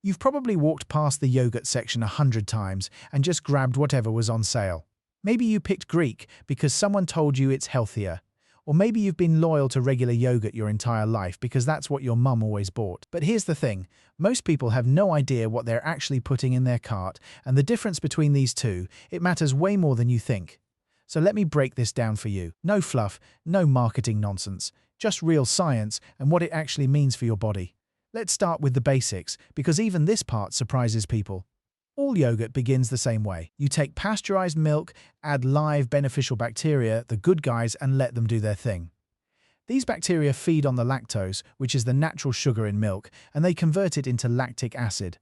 You've probably walked past the yogurt section 100 times and just grabbed whatever was on sale. Maybe you picked Greek because someone told you it's healthier. Or maybe you've been loyal to regular yogurt your entire life because that's what your mum always bought. But here's the thing, most people have no idea what they're actually putting in their cart, and the difference between these two, it matters way more than you think. So let me break this down for you. No fluff, no marketing nonsense, just real science and what it actually means for your body. Let's start with the basics, because even this part surprises people. All yogurt begins the same way. You take pasteurized milk, add live beneficial bacteria, the good guys, and let them do their thing. These bacteria feed on the lactose, which is the natural sugar in milk, and they convert it into lactic acid.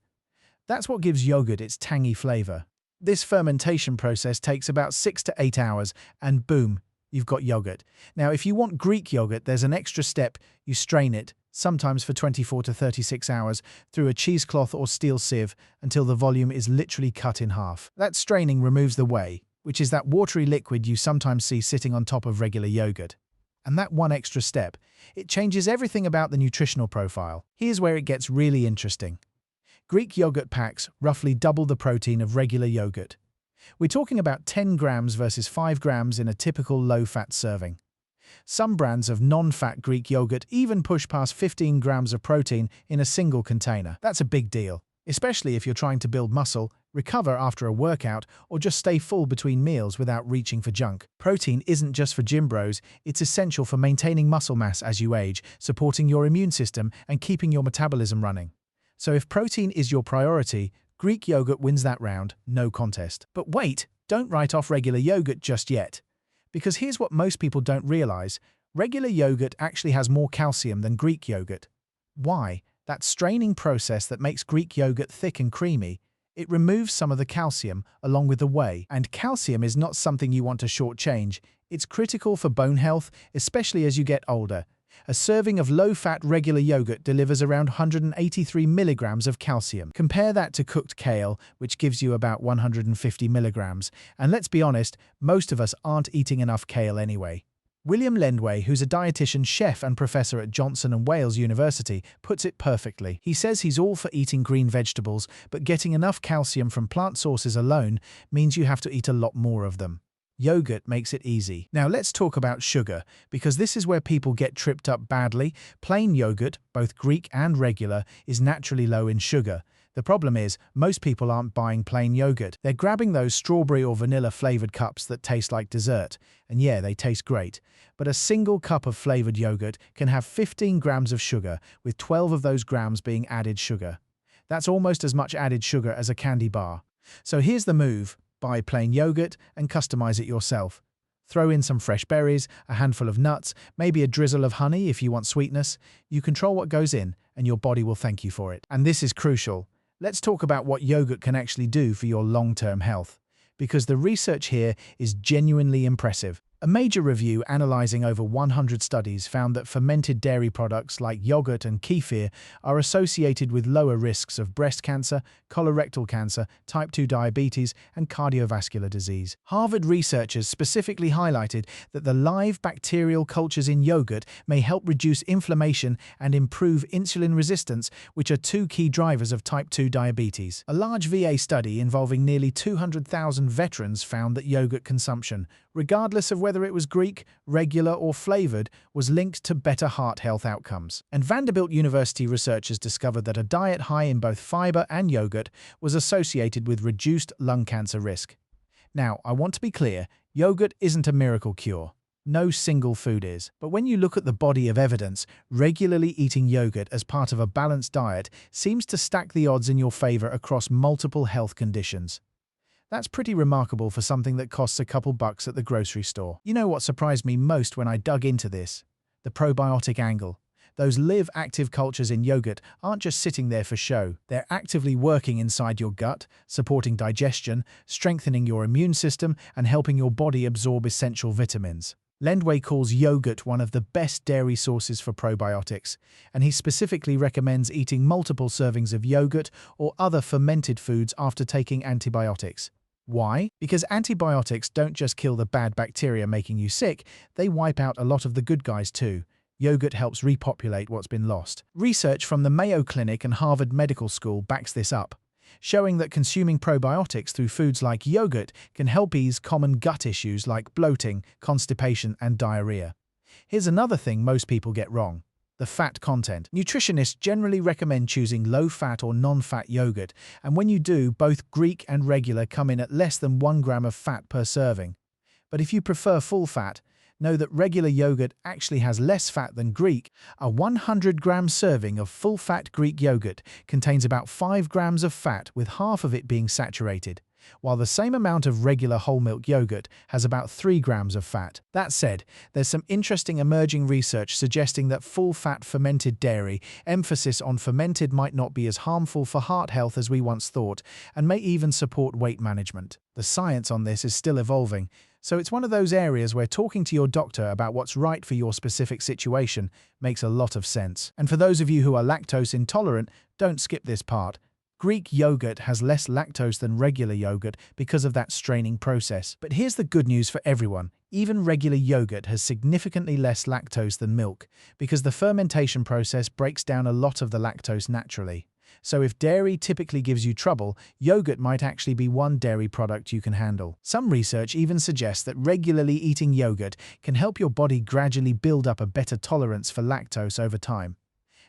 That's what gives yogurt its tangy flavor. This fermentation process takes about 6 to 8 hours, and boom, you've got yogurt. Now, if you want Greek yogurt, there's an extra step. You strain it, sometimes for 24 to 36 hours, through a cheesecloth or steel sieve until the volume is literally cut in half. That straining removes the whey, which is that watery liquid you sometimes see sitting on top of regular yogurt. And that one extra step, it changes everything about the nutritional profile. Here's where it gets really interesting. Greek yogurt packs roughly double the protein of regular yogurt. We're talking about 10 grams versus 5 grams in a typical low-fat serving. Some brands of non-fat Greek yogurt even push past 15 grams of protein in a single container. That's a big deal, especially if you're trying to build muscle, recover after a workout, or just stay full between meals without reaching for junk. Protein isn't just for gym bros, it's essential for maintaining muscle mass as you age, supporting your immune system, and keeping your metabolism running. So if protein is your priority, Greek yogurt wins that round, no contest. But wait, don't write off regular yogurt just yet. Because here's what most people don't realize, regular yogurt actually has more calcium than Greek yogurt. Why? That straining process that makes Greek yogurt thick and creamy, it removes some of the calcium along with the whey. And calcium is not something you want to shortchange. It's critical for bone health, especially as you get older. A serving of low-fat regular yogurt delivers around 183 milligrams of calcium. Compare that to cooked kale, which gives you about 150 milligrams. And let's be honest, most of us aren't eating enough kale anyway. William Lendway, who's a dietitian, chef and professor at Johnson and Wales University, puts it perfectly. He says he's all for eating green vegetables, but getting enough calcium from plant sources alone means you have to eat a lot more of them. Yogurt makes it easy. Now let's talk about sugar, because this is where people get tripped up badly. Plain yogurt, both Greek and regular, is naturally low in sugar. The problem is, most people aren't buying plain yogurt. They're grabbing those strawberry or vanilla flavored cups that taste like dessert. And yeah, they taste great. But a single cup of flavored yogurt can have 15 grams of sugar, with 12 of those grams being added sugar. That's almost as much added sugar as a candy bar. So here's the move. Buy plain yogurt and customize it yourself. Throw in some fresh berries, a handful of nuts, maybe a drizzle of honey if you want sweetness. You control what goes in, and your body will thank you for it. And this is crucial. Let's talk about what yogurt can actually do for your long-term health, because the research here is genuinely impressive. A major review analyzing over 100 studies found that fermented dairy products like yogurt and kefir are associated with lower risks of breast cancer, colorectal cancer, type 2 diabetes, and cardiovascular disease. Harvard researchers specifically highlighted that the live bacterial cultures in yogurt may help reduce inflammation and improve insulin resistance, which are two key drivers of type 2 diabetes. A large VA study involving nearly 200,000 veterans found that yogurt consumption, regardless of whether it was Greek, regular, or flavored, was linked to better heart health outcomes. And Vanderbilt University researchers discovered that a diet high in both fiber and yogurt was associated with reduced lung cancer risk. Now, I want to be clear, yogurt isn't a miracle cure. No single food is. But when you look at the body of evidence, regularly eating yogurt as part of a balanced diet seems to stack the odds in your favor across multiple health conditions. That's pretty remarkable for something that costs a couple bucks at the grocery store. You know what surprised me most when I dug into this? The probiotic angle. Those live active cultures in yogurt aren't just sitting there for show. They're actively working inside your gut, supporting digestion, strengthening your immune system, and helping your body absorb essential vitamins. Lendway calls yogurt one of the best dairy sources for probiotics, and he specifically recommends eating multiple servings of yogurt or other fermented foods after taking antibiotics. Why? Because antibiotics don't just kill the bad bacteria making you sick, they wipe out a lot of the good guys too. Yogurt helps repopulate what's been lost. Research from the Mayo Clinic and Harvard Medical School backs this up, showing that consuming probiotics through foods like yogurt can help ease common gut issues like bloating, constipation, and diarrhea. Here's another thing most people get wrong: the fat content. Nutritionists generally recommend choosing low-fat or non-fat yogurt, and when you do, both Greek and regular come in at less than 1 gram of fat per serving. But if you prefer full fat, know that regular yogurt actually has less fat than Greek. A 100-gram serving of full-fat Greek yogurt contains about 5 grams of fat, with half of it being saturated, while the same amount of regular whole milk yogurt has about 3 grams of fat. That said, there's some interesting emerging research suggesting that full-fat fermented dairy, emphasis on fermented, might not be as harmful for heart health as we once thought, and may even support weight management. The science on this is still evolving, so it's one of those areas where talking to your doctor about what's right for your specific situation makes a lot of sense. And for those of you who are lactose intolerant, don't skip this part. Greek yogurt has less lactose than regular yogurt because of that straining process. But here's the good news for everyone: even regular yogurt has significantly less lactose than milk, because the fermentation process breaks down a lot of the lactose naturally. So if dairy typically gives you trouble, yogurt might actually be one dairy product you can handle. Some research even suggests that regularly eating yogurt can help your body gradually build up a better tolerance for lactose over time.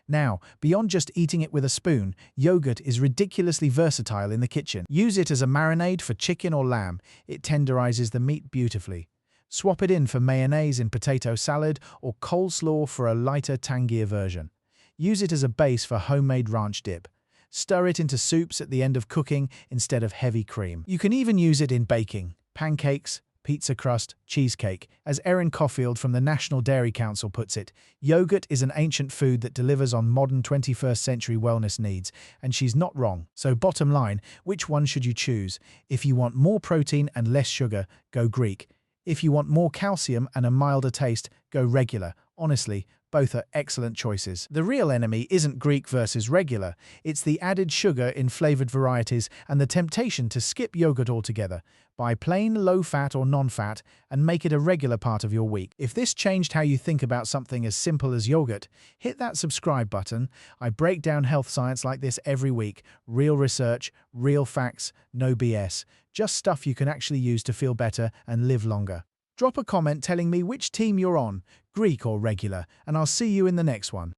Now, beyond just eating it with a spoon, yogurt is ridiculously versatile in the kitchen. Use it as a marinade for chicken or lamb. It tenderizes the meat beautifully. Swap it in for mayonnaise in potato salad or coleslaw for a lighter, tangier version. Use it as a base for homemade ranch dip. Stir it into soups at the end of cooking instead of heavy cream. You can even use it in baking: pancakes, pizza crust, cheesecake. As Erin Caulfield from the National Dairy Council puts it, yogurt is an ancient food that delivers on modern 21st century wellness needs, and she's not wrong. So bottom line, which one should you choose? If you want more protein and less sugar, go Greek. If you want more calcium and a milder taste, go regular. Honestly, both are excellent choices. The real enemy isn't Greek versus regular, it's the added sugar in flavored varieties and the temptation to skip yogurt altogether. Buy plain, low-fat or non-fat and make it a regular part of your week. If this changed how you think about something as simple as yogurt, hit that subscribe button. I break down health science like this every week. Real research, real facts, no BS. Just stuff you can actually use to feel better and live longer. Drop a comment telling me which team you're on, Greek or regular, and I'll see you in the next one.